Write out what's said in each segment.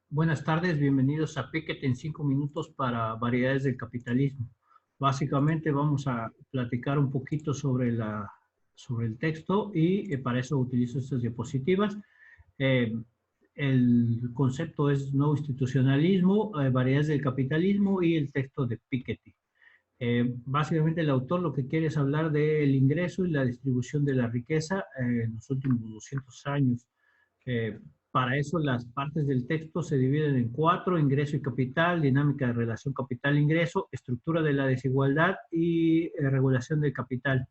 Buenas tardes, bienvenidos a Piketty en 5 minutos para variedades del capitalismo. Básicamente vamos a platicar un poquito sobre el texto y para eso utilizo estas diapositivas. Eh, el concepto es nuevo institucionalismo, variedades del capitalismo y el texto de Piketty. Básicamente el autor lo que quiere es hablar del ingreso y la distribución de la riqueza en los últimos 200 años. Eh, para eso las partes del texto se dividen en 4: ingreso y capital, dinámica de relación capital-ingreso, estructura de la desigualdad y regulación del capital.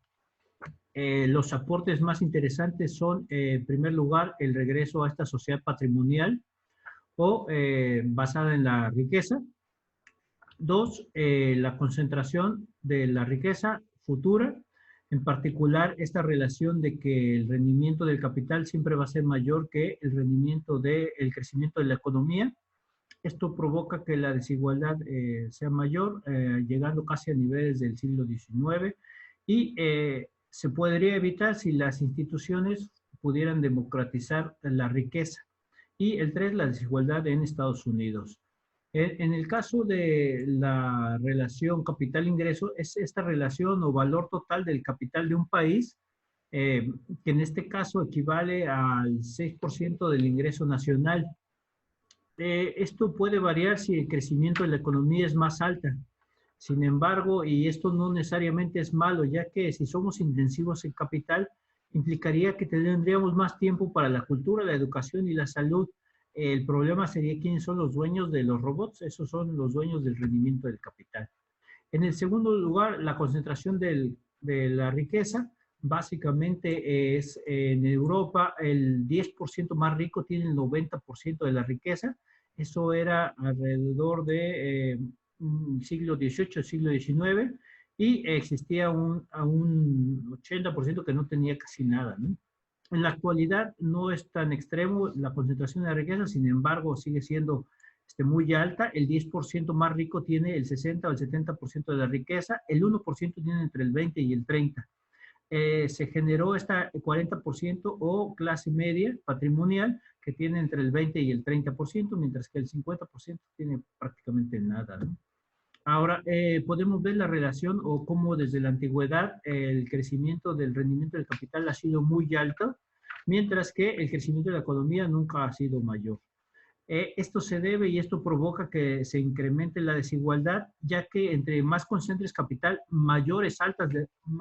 Los aportes más interesantes son, en primer lugar, el regreso a esta sociedad patrimonial o basada en la riqueza. 2, la concentración de la riqueza futura, en particular esta relación de que el rendimiento del capital siempre va a ser mayor que el rendimiento del crecimiento de la economía. Esto provoca que la desigualdad sea mayor, llegando casi a niveles del siglo XIX, y se podría evitar si las instituciones pudieran democratizar la riqueza. Y el 3, la desigualdad en Estados Unidos. En el caso de la relación capital-ingreso, es esta relación o valor total del capital de un país, que en este caso equivale al 6% del ingreso nacional. Esto puede variar si el crecimiento de la economía es más alta. Sin embargo, y esto no necesariamente es malo, ya que si somos intensivos en capital, implicaría que tendríamos más tiempo para la cultura, la educación y la salud. El problema sería quiénes son los dueños de los robots. Esos son los dueños del rendimiento del capital. En el segundo lugar, la concentración de la riqueza. Básicamente es en Europa el 10% más rico tiene el 90% de la riqueza. Eso era alrededor de siglo XVIII, siglo XIX, y existía un 80% que no tenía casi nada, ¿no? En la actualidad no es tan extremo la concentración de la riqueza, sin embargo sigue siendo muy alta. El 10% más rico tiene el 60 o el 70% de la riqueza, el 1% tiene entre el 20 y el 30. Se generó esta 40% o clase media patrimonial que tiene entre el 20 y el 30%, mientras que el 50% tiene prácticamente nada, ¿no? Ahora, podemos ver la relación o cómo desde la antigüedad el crecimiento del rendimiento del capital ha sido muy alto, mientras que el crecimiento de la economía nunca ha sido mayor. Esto se debe y esto provoca que se incremente la desigualdad, ya que entre más concentres capital,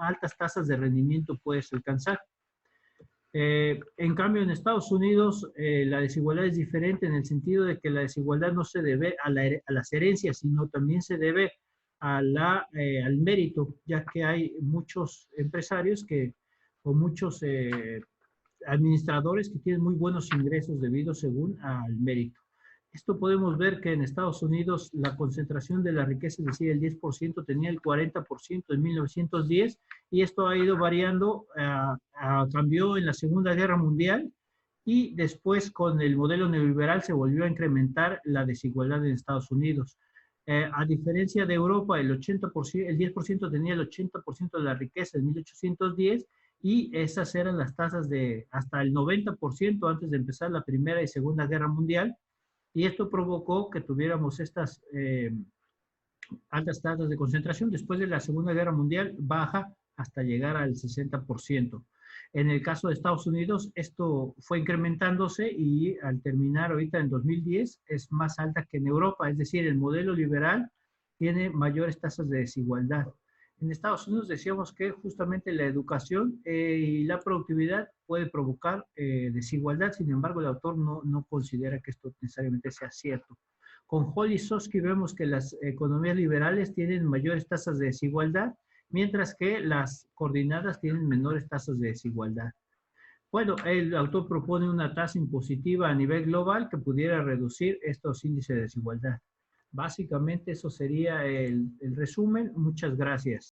altas tasas de rendimiento puedes alcanzar. En cambio, en Estados Unidos la desigualdad es diferente en el sentido de que la desigualdad no se debe a las herencias, sino también se debe al mérito, ya que hay muchos empresarios o muchos administradores que tienen muy buenos ingresos debido según al mérito. Esto podemos ver que en Estados Unidos la concentración de la riqueza, es decir, el 10% tenía el 40% en 1910, y esto ha ido variando, cambió en la Segunda Guerra Mundial, y después con el modelo neoliberal se volvió a incrementar la desigualdad en Estados Unidos. A diferencia de Europa, el 10% tenía el 80% de la riqueza en 1810, y esas eran las tasas de hasta el 90% antes de empezar la Primera y Segunda Guerra Mundial, y esto provocó que tuviéramos estas altas tasas de concentración. Después de la Segunda Guerra Mundial baja hasta llegar al 60%. En el caso de Estados Unidos, esto fue incrementándose y al terminar ahorita en 2010 es más alta que en Europa, es decir, el modelo liberal tiene mayores tasas de desigualdad. En Estados Unidos decíamos que justamente la educación y la productividad puede provocar desigualdad. Sin embargo, el autor no considera que esto necesariamente sea cierto. Con Hall y Sosky vemos que las economías liberales tienen mayores tasas de desigualdad, mientras que las coordinadas tienen menores tasas de desigualdad. Bueno, el autor propone una tasa impositiva a nivel global que pudiera reducir estos índices de desigualdad. Básicamente eso sería el resumen. Muchas gracias.